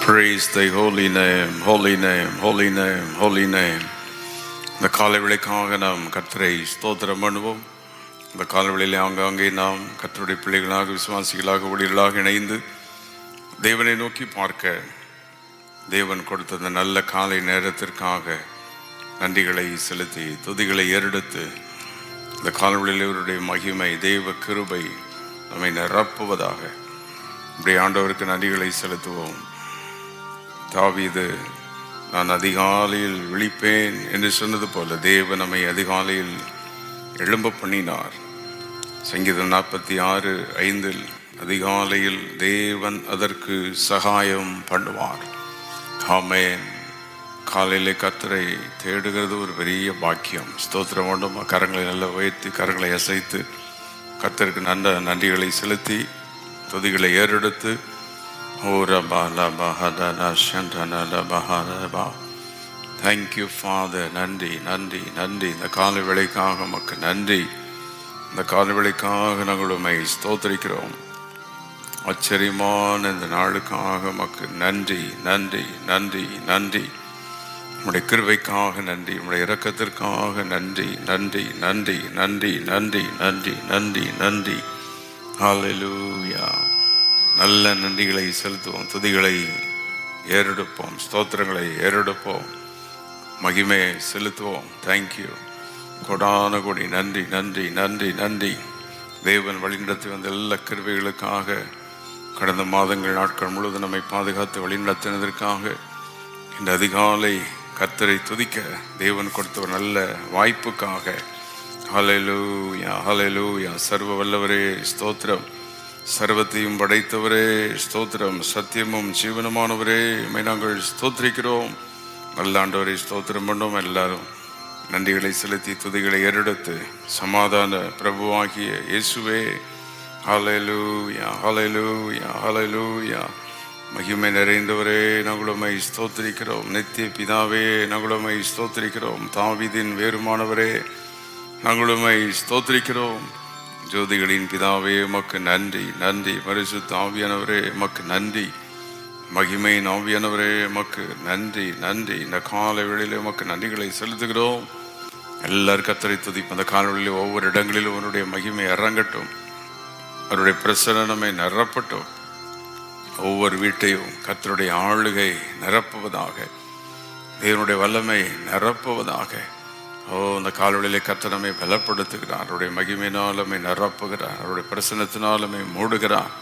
Praise thy holy name, holy name, holy name, holy name. இந்த காலவெளிக்காக நாம் கர்த்தரை ஸ்தோத்திரம் பண்ணுவோம். இந்த காலவெளியிலே ஆங்காங்கே நாம் கர்த்தருடைய பிள்ளைகளாக, விசுவாசிகளாக, ஊழியர்களாக இணைந்து தேவனை நோக்கி பார்க்க தேவன் கொடுத்த அந்த நல்ல காலை நேரத்திற்காக நன்றிகளை செலுத்தி துதிகளை ஏறெடுத்து இந்த காலவெளியில் இவருடைய மகிமை, தெய்வ கிருபை நம்மை நிரப்புவதாக இப்படி ஆண்டவருக்கு நன்றிகளை செலுத்துவோம். தாவீது நான் அதிகாலையில் விழிப்பேன் என்று சொன்னது போல தேவன் நம்மை அதிகாலையில் எழும்ப பண்ணினார். சங்கீதம் 46:5 அதிகாலையில் தேவன் அதற்கு சகாயம் பண்ணுவார். ஆமென். காலையிலே கர்த்தரை தேடுகிறது ஒரு பெரிய பாக்கியம். ஸ்தோத்திரம் வேண்டும். கரங்களை நல்லா உயர்த்தி கரங்களை அசைத்து கர்த்தருக்கு நல்ல நன்றிகளை செலுத்தி துதிகளை ஏறெடுத்து தேங்க்யூ ஃபாதர். நன்றி நன்றி நன்றி. இந்த காலை வேளைக்காக நமக்கு நன்றி. இந்த காலை வேளைக்காக நாங்கள் உம்மை ஸ்தோத்திரிக்கிறோம். ஆச்சரியமான இந்த நாளுக்காக நமக்கு நன்றி நன்றி நன்றி நன்றி. உம்முடைய கிருபைக்காக நன்றி, உம்முடைய இரக்கத்திற்காக நன்றி நன்றி நன்றி நன்றி நன்றி நன்றி நன்றி நன்றி. ஹல்லேலூயா. நல்ல நன்றிகளை செலுத்துவோம், துதிகளை ஏறெடுப்போம், ஸ்தோத்திரங்களை ஏறெடுப்போம், மகிமையை செலுத்துவோம். தேங்க்யூ. கொடான கொடி நன்றி நன்றி நன்றி நன்றி. தேவன் வழிநடத்தி வந்த எல்லா கிருபைகளுக்காக, கடந்த மாதங்கள் நாட்கள் முழுவதும் நம்மை பாதுகாத்து வழிநடத்தினதற்காக, இந்த அதிகாலை கர்த்தரை துதிக்க தேவன் கொடுத்த ஒரு நல்ல வாய்ப்புக்காக ஹல்லேலூயா ஹல்லேலூயா. சர்வ வல்லவரே ஸ்தோத்திரம். சர்வத்தையும் படைத்தவரே ஸ்தோத்திரம். சத்தியமும் ஜீவனமானவரே உம்மை நாங்கள் ஸ்தோத்திரிக்கிறோம். நல்ல ஆண்டவரை ஸ்தோத்திரம் பண்ணோம். எல்லாரும் நன்றிகளை செலுத்தி துதிகளை ஏறெடுத்து சமாதான பிரபுவாகிய இயேசுவே ஹல்லேலூயா ஹல்லேலூயா ஹல்லேலூயா. மகிமை நிறைந்தவரே நாங்கள் உம்மை ஸ்தோத்திரிக்கிறோம். நித்திய பிதாவே நாங்கள் உம்மை ஸ்தோத்திரிக்கிறோம். தாவீதின் வேறுமானவரே நாங்கள் உம்மை ஸ்தோத்திரிக்கிறோம். ஜோதிகளின் பிதாவே உமக்கு நன்றி நன்றி. பரிசுத்த ஆவியானவரே உமக்கு நன்றி. மகிமையின் ஆவியானவரே உமக்கு நன்றி நன்றி. இந்த கால வேளையிலே உமக்கு நன்றிகளை செலுத்துகிறோம். எல்லாரும் கர்த்தரை துதிப்போம். அந்த கால வேளையிலே ஒவ்வொரு இடங்களிலும் அவருடைய மகிமை இறங்கட்டும், அவருடைய பிரசன்னமே நிரப்பட்டும். ஒவ்வொரு வீட்டையும் கர்த்தருடைய ஆளுகை நிரப்புவதாக, தேவனுடைய வல்லமை நிரப்புவதாக. இந்த காலவெளியிலே கர்த்தர் நம்மை பலப்படுத்துகிறார். அவருடைய மகிமையினால் நம்மை நிரப்புகிறார். அவருடைய பிரசன்னத்தினால் நம்மை மூடுகிறார்.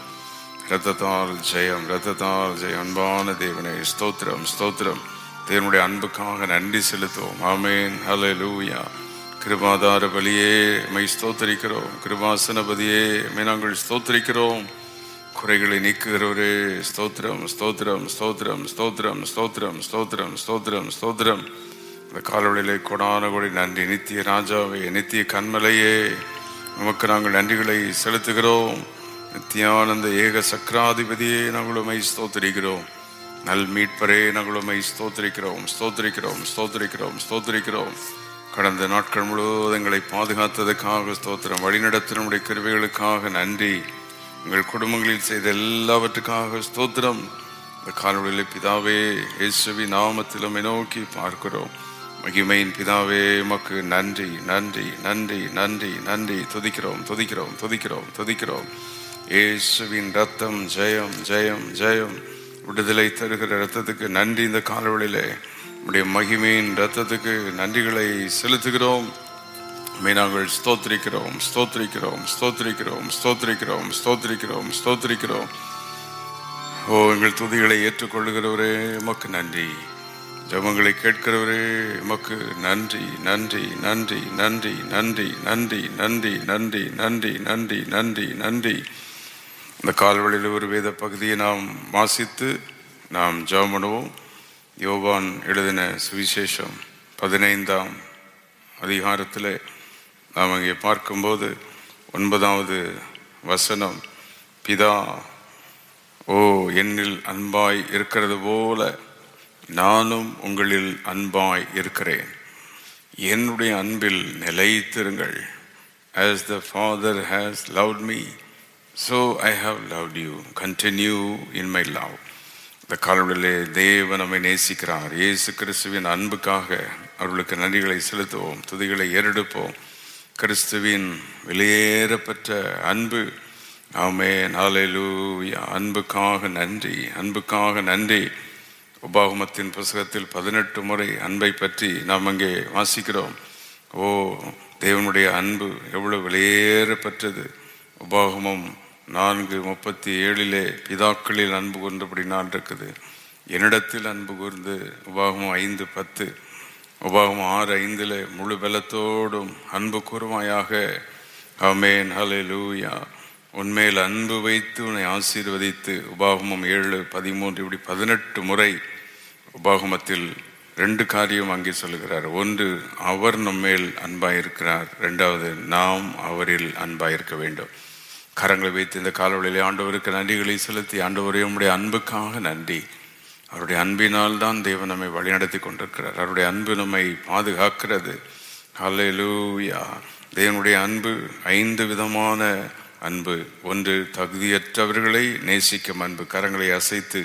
இரத்தத்தால் ஜெயம், இரத்தத்தால் ஜெயம். அன்பான தேவனே ஸ்தோத்திரம் ஸ்தோத்திரம். தேவனுடைய அன்புக்காக நன்றி செலுத்துவோம். ஆமென். ஹல்லேலூயா. கிருபாதார பலியே மை ஸ்தோத்திரிக்கிறோம். கிருபாசனபதியே மை நாங்கள் ஸ்தோத்திரிக்கிறோம். குறைகளை நீக்குகிறவரே ஸ்தோத்திரம் ஸ்தோத்திரம் ஸ்தோத்திரம் ஸ்தோத்திரம் ஸ்தோத்திரம் ஸ்தோத்திரம் ஸ்தோத்திரம் ஸ்தோத்திரம். இந்த காலவெளியிலே கொடான கொடி நன்றி. நித்திய ராஜாவே, நித்திய கண்மலையே நமக்கு நாங்கள் நன்றிகளை செலுத்துகிறோம். நித்தியானந்த ஏக சக்கராதிபதியே நாங்கள் உம்மை ஸ்தோத்திரிக்கிறோம். நல் மீட்பரே நாங்கள் உம்மை ஸ்தோத்திரிக்கிறோம் ஸ்தோத்திரிக்கிறோம் ஸ்தோத்திரிக்கிறோம் ஸ்தோத்திரிக்கிறோம். கடந்த நாட்கள் முழுவதும் எங்களை பாதுகாத்ததுக்காக ஸ்தோத்திரம். வழிநடத்த நம்முடைய கிருபைகளுக்காக நன்றி. எங்கள் குடும்பங்களில் செய்த எல்லாவற்றுக்காக ஸ்தோத்திரம். இந்த காலவெளியிலே பிதாவே இயேசுவின் நாமத்தில் உம்மை நோக்கி பார்க்கிறோம். மகிமையின் பிதாவே உமக்கு நன்றி நன்றி நன்றி நன்றி நன்றி. துதிக்கிறோம் துதிக்கிறோம் துதிக்கிறோம் துதிக்கிறோம். இயேசுவின் ரத்தம் ஜெயம் ஜெயம் ஜெயம். விடுதலை தருகிற ரத்தத்துக்கு நன்றி. இந்த காலவெளியிலே உம்முடைய மகிமையின் ரத்தத்துக்கு நன்றிகளை செலுத்துகிறோம். நாங்கள் ஸ்தோத்திரிக்கிறோம் ஸ்தோத்திரிக்கிறோம் ஸ்தோத்திரிக்கிறோம் ஸ்தோத்திரிக்கிறோம் ஸ்தோத்திரிக்கிறோம் ஸ்தோத்திரிக்கிறோம். எங்கள் துதிகளை ஏற்றுக்கொள்ளுகிறவரே உமக்கு நன்றி. ஜெபங்களை கேட்கிறவரே உமக்கு நன்றி நன்றி நன்றி நன்றி நன்றி நன்றி நன்றி நன்றி நன்றி நன்றி நன்றி நன்றி. இந்த கால்வெளியில் ஒரு வேத பகுதியை நாம் வாசித்து நாம் ஜெபம் பண்ணுவோம். யோவான் எழுதின சுவிசேஷம் 15ஆம் அதிகாரத்தில் நாம் அங்கே பார்க்கும்போது 9வது வசனம், பிதா என்னில் அன்பாய் இருக்கிறது போல நானும் உங்களில் அன்பாய் இருக்கிறேன். என்னுடைய அன்பில் நிலைத்திருங்கள். As the Father has loved me, so I have loved you. Continue in my love. இந்த காலவெளியிலே தேவன் நம்மை நேசிக்கிறார். இயேசு கிறிஸ்துவின் அன்புக்காக அவர்களுக்கு நன்றிகளை செலுத்துவோம், துதிகளை ஏறெடுப்போம். கிறிஸ்துவின் வெளியேறப்பெற்ற அன்பு. ஆமென், ஹல்லேலூயா. அன்புக்காக நன்றி, அன்புக்காக நன்றி. உபாகமத்தின் புத்தகத்தில் 18 முறை அன்பை பற்றி நாம் அங்கே வாசிக்கிறோம். ஓ, தேவனுடைய அன்பு எவ்வளவு வெளியேறப்பெற்றது. உபாகமம் 4:37 பிதாக்களில் அன்பு கூர்ந்தபடினால் இருக்குது. என்னிடத்தில் அன்பு கூர்ந்து. உபாகமம் 5:10, உபாகமம் 6:5 முழு பலத்தோடும் அன்பு கூர்வாயாக. ஆமென், ஹல்லேலூயா. உன்மேல் அன்பு வைத்து உன்னை ஆசீர்வதித்து. உபாகமம் 7:13 இப்படி 18 முறை உபாகமத்தில் 2 காரியம் அங்கே சொல்லுகிறார். ஒன்று, அவர் நம்மேல் அன்பாயிருக்கிறார். 2வது, நாம் அவரில் அன்பாயிருக்க வேண்டும். கரங்களை வைத்து இந்த காலவெளியிலே ஆண்டவருக்கு நன்றிகளை செலுத்தி, ஆண்டவரே உம்முடைய அன்புக்காக நன்றி. அவருடைய அன்பினால் தான் தேவன் நம்மை வழிநடத்தி கொண்டிருக்கிறார். அவருடைய அன்பு நம்மை பாதுகாக்கிறது. ஹல்லேலூயா. தேவனுடைய அன்பு 5 விதமான அன்பு. ஒன்று, தகுதியற்றவர்களை நேசிக்கும் அன்பு. கரங்களை அசைத்து,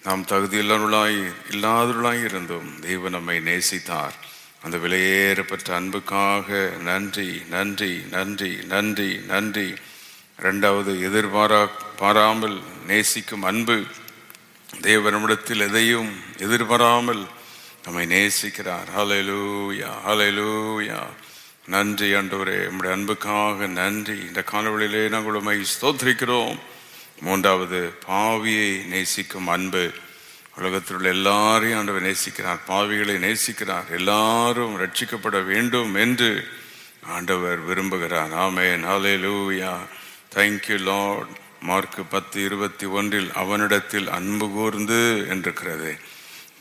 நாம் தகுதியில்லாதவர்களாய் இருந்தோம், தேவன் நம்மை நேசித்தார். அந்த விலையேறப்பட்ட அன்புக்காக நன்றி, நன்றி, நன்றி, நன்றி, நன்றி. 2வது, எதிர்பாராமல் நேசிக்கும் அன்பு. தேவனிடத்தில் எதையும் எதிர்பாராமல் நம்மை நேசிக்கிறார். ஹல்லேலூயா, ஹல்லேலூயா. நன்றி ஆண்டவரே, நம்முடைய அன்புக்காக நன்றி. இந்த காலவெளியிலே நாங்கள் உம்மை ஸ்தோத்திரிக்கிறோம். 3வது, பாவியை நேசிக்கும் அன்பு. உலகத்தில் உள்ள எல்லாரையும் ஆண்டவர் நேசிக்கிறார், பாவிகளை நேசிக்கிறார். எல்லாரும் ரட்சிக்கப்பட வேண்டும் என்று ஆண்டவர் விரும்புகிறார். Amen, hallelujah. Thank you Lord. Mark 10:21 அவனிடத்தில் அன்பு கூர்ந்து என்றிருக்கிறது.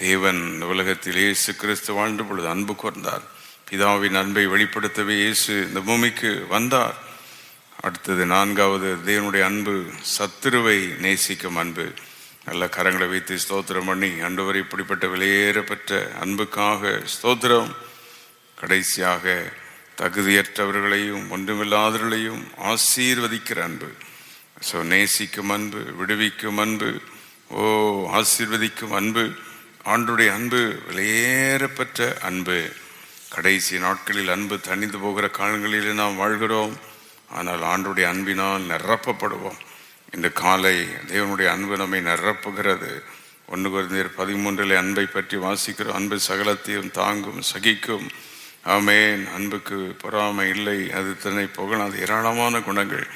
தேவன் உலகத்தில் இயேசு கிறிஸ்து வாழ்ந்த பொழுது அன்பு கூர்ந்தார். பிதாவின் அன்பை வெளிப்படுத்தவே இயேசு இந்த பூமிக்கு வந்தார். அடுத்தது 4வது, தேவனுடைய அன்பு சத்துருவை நேசிக்கும் அன்பு. நல்ல கரங்களை வைத்து ஸ்தோத்திரம் பண்ணி, ஆண்டவர் இப்படிப்பட்ட வெளியேறப்பட்ட அன்புக்காக ஸ்தோத்திரம். கடைசியாக, தகுதியற்றவர்களையும் ஒன்றுமில்லாதவர்களையும் ஆசீர்வதிக்கிற அன்பு. ஸோ நேசிக்கும் அன்பு, விடுவிக்கும் அன்பு, ஓ ஆசீர்வதிக்கும் அன்பு. ஆண்டுடைய அன்பு வெளியேறப்பட்ட அன்பு. கடைசி நாட்களில் அன்பு தணிந்து போகிற காலங்களில் நாம் வாழ்கிறோம். ஆனால் ஆண்டுடைய அன்பினால் நிரப்பப்படுவோம். இந்த காலை தேவனுடைய அன்பு நம்மை நிரப்புகிறது. 1 கொரிந்தியர் 13 அன்பை பற்றி வாசிக்கிறோம். அன்பு சகலத்தையும் தாங்கும், சகிக்கும். ஆமென். அன்புக்கு பொறாமை இல்லை, அது தன்னை புகழாது. ஏராளமான குணங்கள்.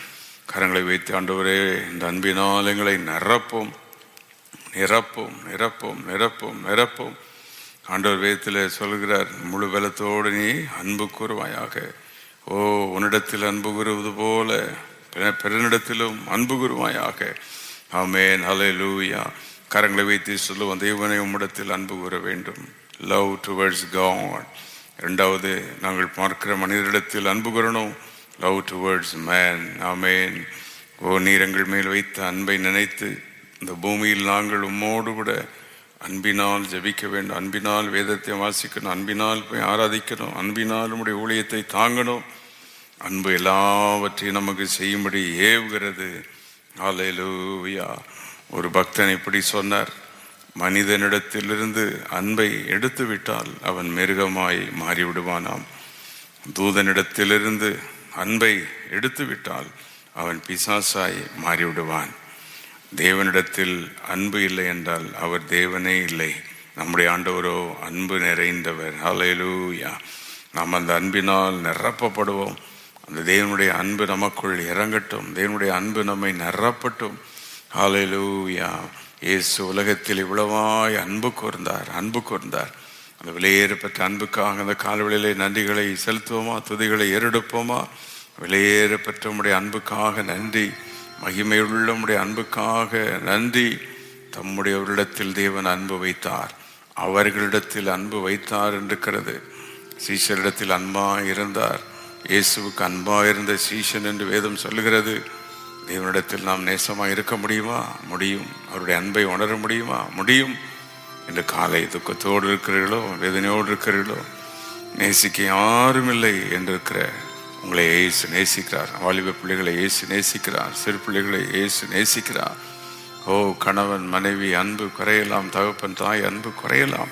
கரங்களை வைத்து, ஆண்டவரே இந்த அன்பினால் எங்களை நிரப்பும், நிரப்பும், நிரப்பும், நிரப்பும், நிரப்பும். ஆண்டவர் வேதத்தில் சொல்கிறார், முழு பலத்தோடு நீ அன்பு கூறுவாயாக. ஓ, உன்னிடத்தில் அன்பு கூறுவது போல பிறனிடத்திலும் அன்பு கூறுவாயாக. ஆமென், ஹல்லேலூயா. கரங்களை வைத்து சொல்லுவோம், தேவனை உம்மிடத்தில் அன்பு கூற வேண்டும். Love towards God. 2வது, நாங்கள் பார்க்கிற மனிதரிடத்தில் அன்பு கூறணும். Love towards man. ஆமென். ஓ, நீர் எங்கள் மேல் வைத்த அன்பை நினைத்து இந்த பூமியில் நாங்கள் உம்மோடு கூட அன்பினால் ஜெபிக்க வேண்டும். அன்பினால் வேதத்தை வாசிக்கணும், அன்பினால் போய் ஆராதிக்கணும், அன்பினால் நம்முடைய ஊழியத்தை தாங்கணும். அன்பு எல்லாவற்றையும் நமக்கு செய்யும்படி ஏவுகிறது. ஹல்லேலூயா. ஒரு பக்தன் இப்படி சொன்னார், மனிதனிடத்திலிருந்து அன்பை எடுத்து விட்டால் அவன் மிருகமாய் மாறிவிடுவானாம். தூதனிடத்திலிருந்து அன்பை எடுத்து விட்டால் அவன் பிசாசாய் மாறிவிடுவான். தேவனிடத்தில் அன்பு இல்லை என்றால் அவர் தேவனே இல்லை. நம்முடைய ஆண்டவரோ அன்பு நிறைந்தவர். ஹல்லேலூயா. நாம் அந்த அன்பினால் நிரப்பப்படுவோம். அந்த தேவனுடைய அன்பு நமக்குள் இறங்கட்டும். தேவனுடைய அன்பு நம்மை நிரப்பட்டும். ஹல்லேலூயா. இயேசு உலகத்தில் இவ்வளவாய் அன்பு கூர்ந்தார், அன்பு கூர்ந்தார். அந்த விலையேறப்பட்ட அன்புக்காக அந்த காலவெளியிலே நன்றிகளை செலுத்துவோமா, துதிகளை ஏறெடுப்போமா? விலையேறப்பட்ட உம்முடைய அன்புக்காக நன்றி. மகிமையுள்ள உம்முடைய அன்புக்காக நன்றி. தம்முடையவரிடத்தில் தேவன் அன்பு வைத்தார், அவர்களிடத்தில் அன்பு வைத்தார் என்றிருக்கிறது. சீஷரிடத்தில் அன்பா இருந்தார். இயேசுவுக்கு அன்பா இருந்த சீஷன் என்று வேதம் சொல்லுகிறது. தேவனிடத்தில் நாம் நேசமாக இருக்க முடியுமா? முடியும். அவருடைய அன்பை உணர முடியுமா? முடியும். இந்த காலை துக்கத்தோடு இருக்கிறீர்களோ, வேதனையோடு இருக்கிறீர்களோ, நேசிக்க யாரும் இல்லை என்றிருக்கிற உங்களை இயேசு நேசிக்கிறார். வாலிப பிள்ளைகளை இயேசு நேசிக்கிறார். சிறு பிள்ளைகளை இயேசு நேசிக்கிறார். கணவன் மனைவி அன்பு குறையலாம், தகப்பன் தாய் அன்பு குறையலாம்.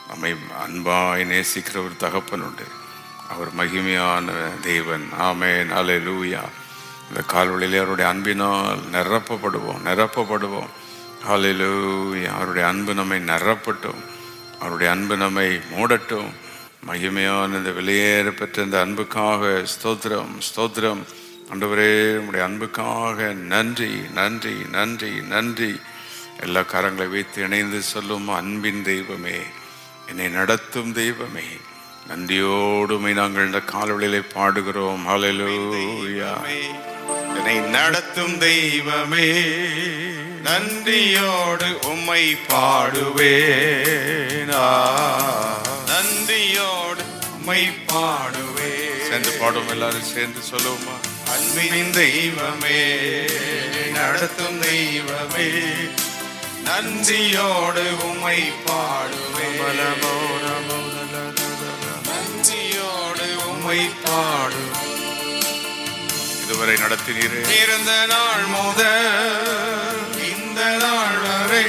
நம்மை அன்பாய் நேசிக்கிற ஒரு தகப்பன் உண்டு. அவர் மகிமையான தேவன். ஆமென், அல்லேலூயா. இந்த கால்வழியிலே அவருடைய அன்பினால் நிரப்பப்படுவோம். அல்லேலூயா. அவருடைய அன்பு நம்மை நிரப்பட்டும், அவருடைய அன்பு நம்மை மூடட்டும். மகிமையான இந்த வெளியேற பெற்ற இந்த அன்புக்காக ஸ்தோத்திரம். ஆண்டவரே, உம்முடைய அன்புக்காக நன்றி. எல்லா கரங்களை வைத்து இணைந்து சொல்லும், அன்பின் தெய்வமே, என்னை நடத்தும் தெய்வமே, நன்றியோடுமை நாங்கள் இந்த காலவெளியிலே பாடுகிறோம். ஹல்லேலூயா. என்னை நடத்தும் தெய்வமே, நன்றியோடு உம்மை பாடுவேன். நன்றியோடு உம்மை பாடுவேன். சேர்ந்து பாடுவோம், எல்லாரும் சேர்ந்து சொல்லுவோமா? அன்பின் தெய்வமே, நடத்தும் தெய்வமே, நன்றியோடு உம்மை பாடுவேன். நன்றியோடு உம்மை பாடுவேன். இதுவரை நடத்தினீரே, இருந்த நாள் முதல் இந்த நாள் வரை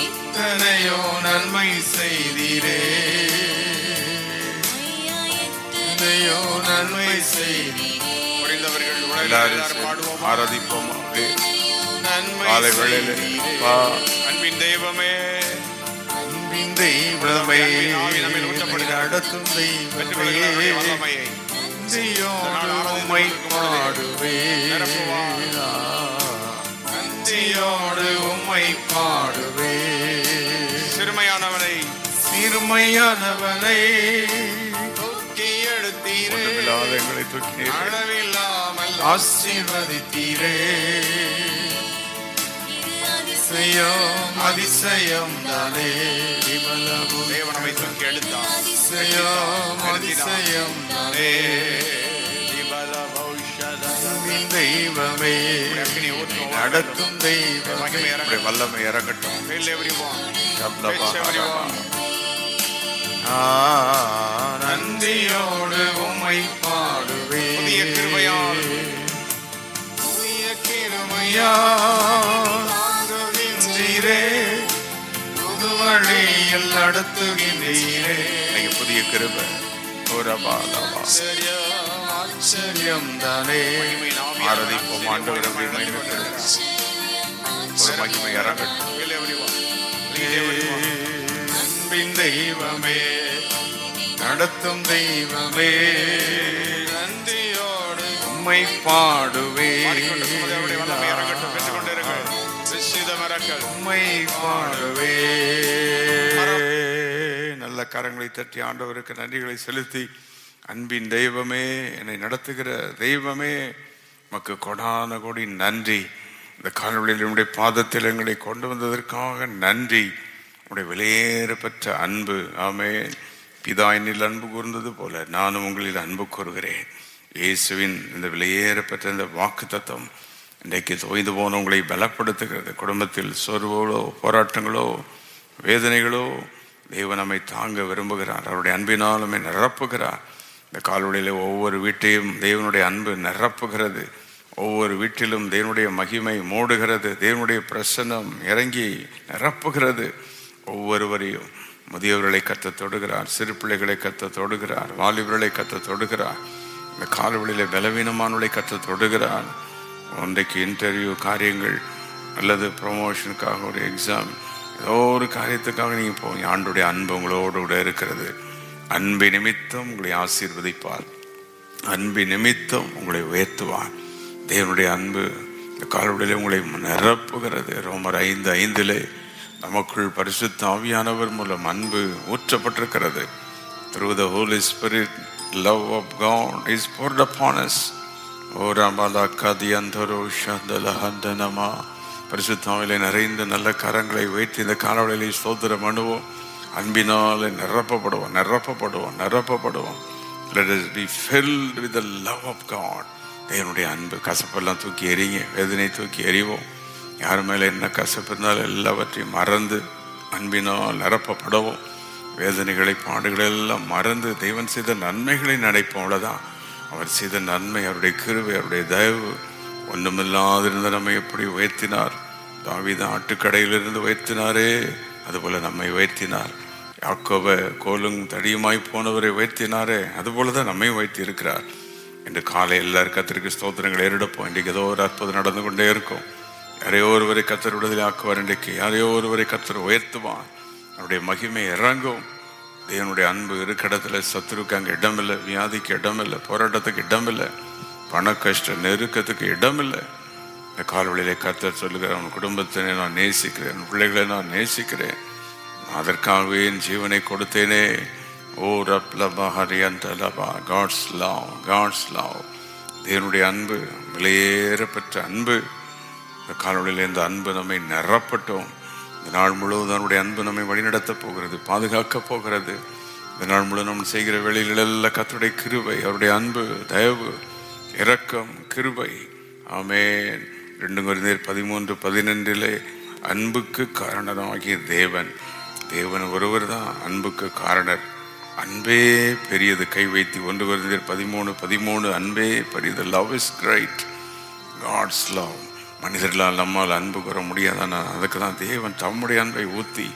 இத்தனையோ நன்மை செய்தீரே, இத்தனையோ நன்மை செய்தீரே. ஆராதிப்போம். காலை வேளையிலே அன்பின் தெய்வமே, அன்பின் தெய்வமே, நடத்தும் தெய்வமே, உம்மை பாடுவேன். நன்றியோடு உம்மை பாடுவேன். சிறுமையானவனை தூக்கி எடுத்தீரே, எங்களை தூக்கி அளவில்லாமல் ஆசீர்வதித்தீரே. அதிசயம் தானே, தேவனை தூக்கி எடுத்தார். அதிசயம் தானே, தெய்வமே, நடத்தும் தெய்வமே, வல்லமை இறங்கட்டும். நன்றியோடு உம்மை பாடுவேன். புதிய கிருபையால் புது வழியில் நடத்துகின்றீரே. புதிய கிருபை, ஆச்சரியம் தானே. ஆராதிப்போம் ஆண்டவரை, மகிமை இறங்கட்டும். அன்பின் தெய்வமே, நடத்தும் தெய்வமே, நன்றியோடு உம்மை பாடுவேன். உம்மை பாடுவேன். நல்ல கரங்களை தட்டி ஆண்டவருக்கு நன்றிகளை செலுத்தி, அன்பின் தெய்வமே, என்னை நடத்துகிற தெய்வமே, உமக்கு கொடான கோடி நன்றி. இந்த காலவெளியில் என்னுடைய பாதத்தில் எங்களை கொண்டு வந்ததற்காக நன்றி. உடைய வெளியேற பெற்ற அன்பு. ஆமென். பிதா என்னில் அன்பு கூர்ந்தது போல நானும் உங்களில் அன்பு கூறுகிறேன். இயேசுவின் இந்த வெளியேற பெற்ற இந்த வாக்கு தத்துவம் இன்றைக்கு தோய்ந்து போன உங்களை பலப்படுத்துகிறது. குடும்பத்தில் சோர்வுகளோ, போராட்டங்களோ, வேதனைகளோ, தேவன் நம்மை தாங்க விரும்புகிறார். அவருடைய அன்பினால் நம்மை நிரப்புகிறார். இந்த கால்வழியில் ஒவ்வொரு வீட்டையும் தேவனுடைய அன்பு நிரப்புகிறது. ஒவ்வொரு வீட்டிலும் தேவனுடைய மகிமை மூடுகிறது. தேவனுடைய பிரசன்னம் இறங்கி நிரப்புகிறது. ஒவ்வொருவரையும் முதியவர்களை கத்த தொடுகிறார், சிறு பிள்ளைகளை கத்த தொடுகிறார், வாலிபர்களை கத்த தொடுகிறார். இந்த கால்வழியில் பலவீனமானவர்களை கத்த தொடுகிறார். இன்றைக்கு இன்டர்வியூ காரியங்கள் அல்லது ப்ரொமோஷனுக்காக ஒரு எக்ஸாம், ஏதோ ஒரு காரியத்துக்காக நீங்கள் போங்க. ஆண்டுடைய அன்பு உங்களோடு கூட இருக்கிறது. அன்பு நிமித்தம் உங்களை ஆசீர்வதிப்பார், அன்பு நிமித்தம் உங்களை உயர்த்துவார். தேவனுடைய அன்பு இந்த கால்வழியில் உங்களை நிரப்புகிறது. ரோமர் 5:5 நமக்குள் பரிசுத்த ஆவியானவர் மூலம் அன்பு ஊற்றப்பட்டிருக்கிறது. Through the Holy Spirit, love of God is poured upon us. பரிசுத்தாவிலே நிறைந்த நல்ல கரங்களை வைத்து இந்த காலவெளியில் ஸ்தோத்திரம் பண்ணுவோம். அன்பினால் நிரப்பப்படுவோம். Let us be filled with the love of God. தேவனுடைய அன்பு. கசப்பெல்லாம் தூக்கி எறிங்க, வேதனை தூக்கி எறிவோம். யார் மேலே என்ன கசப்பு இருந்தாலும் எல்லாவற்றையும் மறந்து அன்பினால் நிரப்பப்படவும், வேதனைகளை பாடுகளை எல்லாம் மறந்து தேவன் செய்த நன்மைகளை நினைப்போம். அவ்வளோதான். அவர் செய்த நன்மை, அவருடைய கிருபை, அவருடைய தயவு. ஒன்றுமில்லாதிருந்த நம்மை எப்படி உயர்த்தினார், தாவீது ஆட்டுக்கடையிலிருந்து உயர்த்தினாரே, அதுபோல நம்மை உயர்த்தினார். யாக்கோபை கோலும் தடியுமாய் போனவரை உயர்த்தினாரே, அதுபோலதான் நம்மை உயர்த்தி இருக்கிறார். இன்று காலை எல்லாரும் கர்த்தருக்கு ஸ்தோத்திரங்களை ஏறெடுப்போம். இன்றைக்கு ஏதோ ஒரு அற்புதம் நடந்து கொண்டே இருக்கும். யாரையோ ஒருவரை கர்த்தர் விடுதலை ஆக்குவார். இன்றைக்கு யாரையோ ஒருவரை கர்த்தர் உயர்த்துவான். அவருடைய மகிமை இறங்கும். தேவனுடைய அன்பு இருக்கிற இடத்துல சத்துருக்கு அங்கே இடமில்லை, வியாதிக்கு இடமில்லை, போராட்டத்துக்கு இடமில்லை, பண கஷ்ட நெருக்கத்துக்கு இடமில்லை. இந்த கால்வழியிலே கர்த்தர் சொல்லுகிறேன், உன் குடும்பத்தினை நான் நேசிக்கிறேன், உன் பிள்ளைகளை நான் நேசிக்கிறேன், அதற்காகவே என் ஜீவனை கொடுத்தேனே. ஓ ரப்லபா ஹரியந்தலபா. God's love, God's love. தேவனுடைய அன்பு, விலையேறப்பெற்ற அன்பு. இந்த காலவழியில் இந்த அன்பு நம்மை நிரப்பட்டோம். இந்த நாள் முழுவதும் அவருடைய அன்பு நம்மை வழிநடத்த போகிறது, பாதுகாக்க போகிறது. இந்த நாள் முழுவதும் நம்ம செய்கிற வேளையிலெல்லாம் கர்த்தருடைய கிருபை, அவருடைய அன்பு, தயவு, இரக்கம், கிருபை. ஆமென். 2 கொரிந்தியர் 13:12 அன்புக்கு காரணமாகிய தேவன் ஒருவர் தான் அன்புக்கு காரணர். அன்பே பெரியது. கை வைத்து 1 கொரிந்தியர் 13:13 அன்பே பெரியது. Love is great, God's love. மனிதர்களால் நம்மால் அன்பு பெற முடியாதானா? அதுக்கு தான் தேவன் தம்முடைய அன்பை ஊற்றி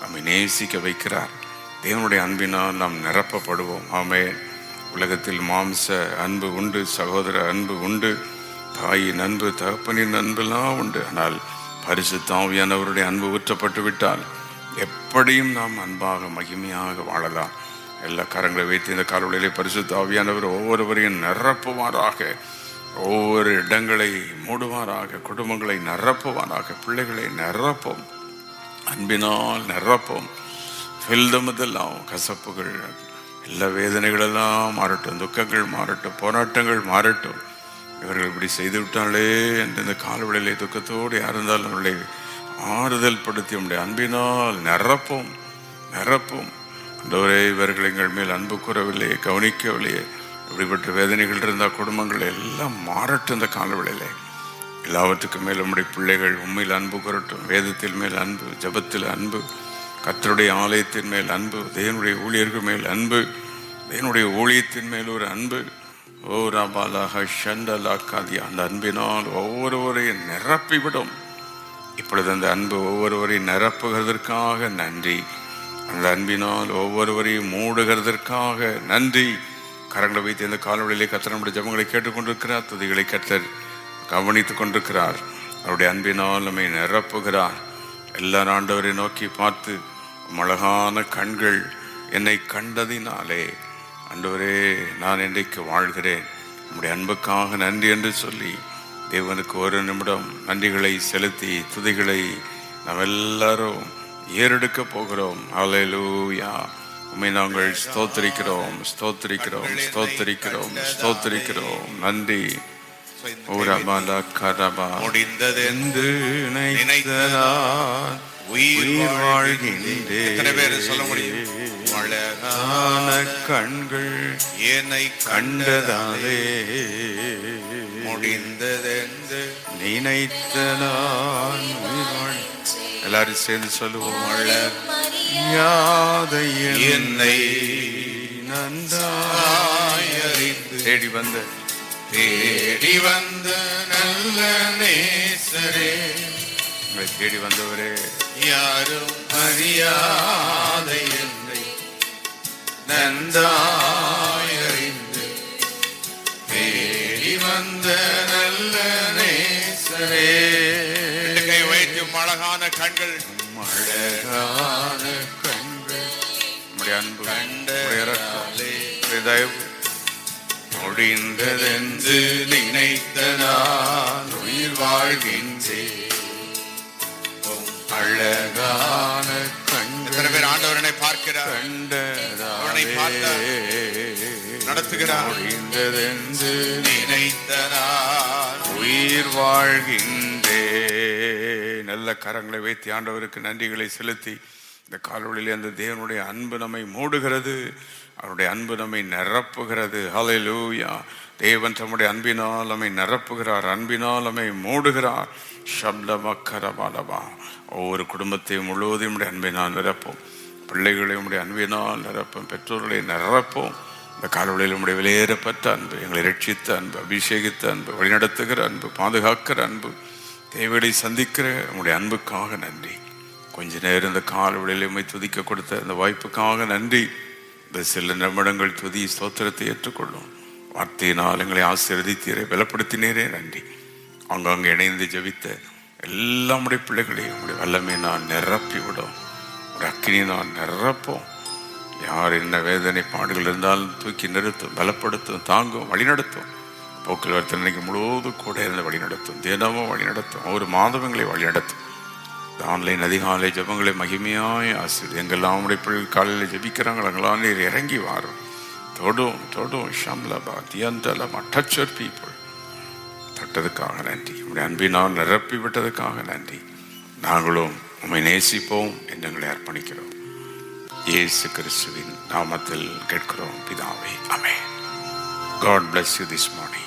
நம்மை நேசிக்க வைக்கிறார். தேவனுடைய அன்பினால் நாம் நிரப்பப்படுவோம். ஆமென். உலகத்தில் மாம்ச அன்பு உண்டு, சகோதர அன்பு உண்டு, தாயின் அன்பு, தகப்பனின் அன்பெல்லாம் உண்டு. ஆனால் பரிசுத்த ஆவியானவருடைய அன்பு ஊற்றப்பட்டு விட்டால் எப்படியும் நாம் அன்பாக மகிமையாக வாழலாம். எல்லா கரங்களை வைத்து இந்த காலவழியிலே பரிசுத்த ஆவியானவர் ஒவ்வொருவரையும் நிரப்புவாராக, ஒவ்வொரு இடங்களை மூடுவாராக, குடும்பங்களை நிரப்புவாராக, பிள்ளைகளை நிரப்பும், அன்பினால் நிரப்பும். ஃபில்தமதெல்லாம் கசப்புகள், எல்லா வேதனைகளெல்லாம் மாறட்டும், துக்கங்கள் மாறட்டும், போராட்டங்கள் மாறட்டும். இவர்கள் இப்படி செய்து விட்டாலே என்று இந்த காலவழியிலே துக்கத்தோடு யார் இருந்தாலும் அவர்களை ஆறுதல் படுத்தி நம்முடைய அன்பினால் நிரப்பும், நிரப்பும். அந்தவரே இவர்கள் எங்கள் மேல் அன்பு கூறவில்லையே, கவனிக்கவில்லையே, இப்படிப்பட்ட வேதனைகள் இருந்தால் குடும்பங்கள் எல்லாம் மாறட்டும். இந்த காலவழியிலே எல்லாவற்றுக்கும் மேல் நம்முடைய பிள்ளைகள் உண்மையில் அன்பு கூறட்டும். வேதத்தின் மேல் அன்பு, ஜபத்தில் அன்பு, கர்த்தருடைய ஆலயத்தின் மேல் அன்பு, தேவனுடைய ஊழியர்கள் மேல் அன்பு, தேவனுடைய ஊழியத்தின் மேல் ஒரு அன்பு. ஓ ராபாலாக ஷண்டலாக்காதியா. அந்த அன்பினால் ஒவ்வொருவரையும் நிரப்பிவிடும். இப்பொழுது அந்த அன்பு ஒவ்வொருவரையும் நிரப்புகிறதற்காக நன்றி. அந்த அன்பினால் ஒவ்வொருவரையும் மூடுகிறதற்காக நன்றி. கரங்களை வைத்து இந்த காலவழியிலே கர்த்தர் நம்முடைய ஜெபங்களை கேட்டுக்கொண்டிருக்கிறார், துதிகளை கர்த்தர் கவனித்துக் கொண்டிருக்கிறார். அவருடைய அன்பினால் நம்மை நிரப்புகிறார். எல்லாரும் ஆண்டவரை நோக்கி பார்த்து, அழகான கண்கள் என்னை கண்டதினாலே ஆண்டவரே நான் இன்றைக்கு வாழ்கிறேன், நம்முடைய அன்புக்காக நன்றி என்று சொல்லி தேவனுக்கு ஒரு நிமிடம் நன்றிகளை செலுத்தி துதிகளை நாம் எல்லாரும் ஏறெடுக்க போகிறோம். ஹல்லேலூயா. உம்மை நாங்கள் ஸ்தோத்திரிக்கிறோம், ஸ்தோத்திரிக்கிறோம், ஸ்தோத்திரிக்கிறோம், ஸ்தோத்திரிக்கிறோம். நன்றி. முடிந்ததென்று நினைத்ததால் உயிர் வாழ்கின்றேன். சொல்ல முடியும். அழகான கண்கள் என்னை கண்டதாலே முடிந்ததென்று நினைத்ததால் உயிர் வாழ். எல்லாரும் சேர்ந்து சொல்லுவோம். அழகாத என்னை நன்றாய் அறிந்து தேடி வந்த நல்ல நேசரே, உங்களை தேடி வந்தவரே, யாரும் அறியாத என்னை நன்றாய் அறிந்து தேடி வந்த நல்ல நேசரே. கை வைக்கும் அழகான கண்கள், அழகான கண்கள், நம்முடைய அன்பு, தயவு முடிந்ததென்று நினைத்த நான் உயிர் வாழ்கின்றேன். அழகான கண்கள். பேர் ஆண்டவரனை பார்க்கிறார், அவனை பார்த்தார், நடத்துகிறார். முடிந்ததென்று நினைத்த நான் உயிர் வாழ்கின்றேன். நல்ல கரங்களை வைத்து ஆண்டவருக்கு நன்றிகளை செலுத்தி இந்த காலவழியிலே அந்த தேவனுடைய அன்பு நம்மை மூடுகிறது, அவருடைய அன்பு நம்மை நிரப்புகிறது. ஹல்லேலூயா. தேவன் தம்முடைய அன்பினால் நம்மை நிரப்புகிறார், அன்பினால் நம்மை மூடுகிறார். சப்தமக்கரபாலபா. ஒவ்வொரு குடும்பத்தையும் முழுவதும் உடைய அன்பினால் நிரப்பும், பிள்ளைகளையும் உடைய அன்பினால் நிரப்பும், பெற்றோர்களை நிரப்பும். இந்த காலவழியில் உடைய விலையேறப்பட்ட அன்பு, எங்களை ரட்சித்த அன்பு, அபிஷேகித்த அன்பு, வழிநடத்துகிற அன்பு, பாதுகாக்கிற அன்பு, தேவைகளை சந்திக்கிற உங்களுடைய அன்புக்காக நன்றி. கொஞ்ச நேரம் இந்த கால விளையிலுமை துதிக்க கொடுத்த அந்த வாய்ப்புக்காக நன்றி. இந்த சில நிமிடங்கள் துதி ஸ்தோத்திரத்தை ஏற்றுக்கொள்ளும். வார்த்தையினால் எங்களை ஆசீர்வதித்தீரே, பலப்படுத்தினீரே நன்றி. அங்கங்கே இணைந்து ஜெபித்த எல்லா உடைய பிள்ளைகளையும் உடைய வல்லமை நான் நிரப்பி விடும். உடைய அக்கினி நான் நிரப்போம். யார் என்ன வேதனை பாடுகள் இருந்தாலும் தூக்கி நிறுத்தும், பலப்படுத்தும், தாங்கும், வழிநடத்தும். போக்குவரத்து இன்னைக்கு முழுவதும் கூட இருந்து வழிநடத்தும், தினமும் வழிநடத்தும், ஒரு மாதம் எங்களை வழிநடத்தும். ஆன்லைன் அதிகாலை ஜபங்களை மகிமையாய் ஆசிரியர் எங்கெல்லாம் உடைய பிள்ளைகள் காலையில் ஜபிக்கிறாங்க அங்கெல்லாம் நீர் இறங்கி வாரும். தொடும் ஷம்லபா தியந்தலமா டச் யுவர் பீப்புள். தொட்டதுக்காக நன்றி. உடைய அன்பினால் நிரப்பி விட்டதுக்காக நன்றி. நாங்களும் உம்மை நேசிப்போம் என்று எங்களை அர்ப்பணிக்கிறோம். இயேசு கிறிஸ்துவின் நாமத்தில் கேட்கிறோம் பிதாவே, ஆமென். God bless you this morning.